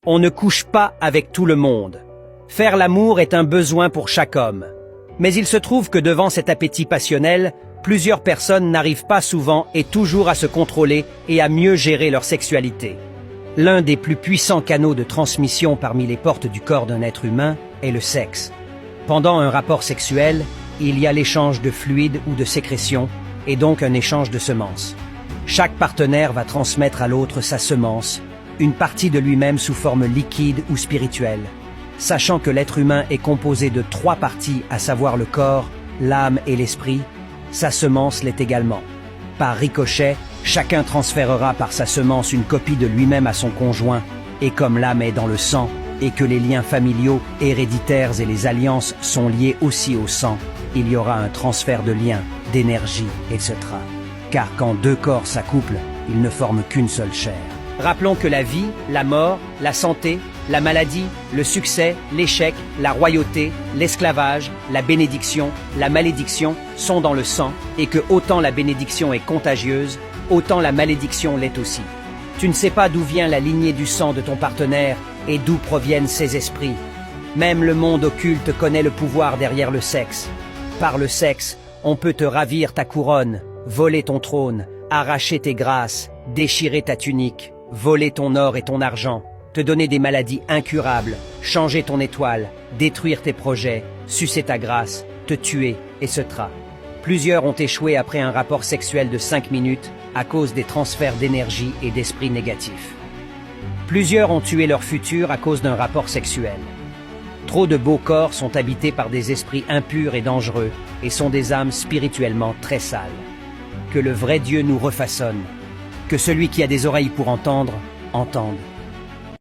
On ne couche pas avec tout le monde. Faire l'amour est un besoin pour chaque homme. Mais il se trouve que devant cet appétit passionnel, plusieurs personnes n'arrivent pas souvent et toujours à se contrôler et à mieux gérer leur sexualité. L'un des plus puissants canaux de transmission parmi les portes du corps d'un être humain est le sexe. Pendant un rapport sexuel, il y a l'échange de fluides ou de sécrétions, et donc un échange de semences. Chaque partenaire va transmettre à l'autre sa semence, une partie de lui-même sous forme liquide ou spirituelle. Sachant que l'être humain est composé de 3 parties, à savoir le corps, l'âme et l'esprit, sa semence l'est également. Par ricochet, chacun transférera par sa semence une copie de lui-même à son conjoint, et comme l'âme est dans le sang, et que les liens familiaux, héréditaires et les alliances sont liés aussi au sang, il y aura un transfert de liens, d'énergie, etc. Car quand 2 corps s'accouplent, ils ne forment qu'une seule chair. Rappelons que la vie, la mort, la santé, la maladie, le succès, l'échec, la royauté, l'esclavage, la bénédiction, la malédiction sont dans le sang et que autant la bénédiction est contagieuse, autant la malédiction l'est aussi. Tu ne sais pas d'où vient la lignée du sang de ton partenaire et d'où proviennent ses esprits. Même le monde occulte connaît le pouvoir derrière le sexe. Par le sexe, on peut te ravir ta couronne, voler ton trône, arracher tes grâces, déchirer ta tunique, voler ton or et ton argent, te donner des maladies incurables, changer ton étoile, détruire tes projets, sucer ta grâce, te tuer, etc. Plusieurs ont échoué après un rapport sexuel de 5 minutes à cause des transferts d'énergie et d'esprit négatifs. Plusieurs ont tué leur futur à cause d'un rapport sexuel. Trop de beaux corps sont habités par des esprits impurs et dangereux et sont des âmes spirituellement très sales. Que le vrai Dieu nous refaçonne. Que celui qui a des oreilles pour entendre, entende.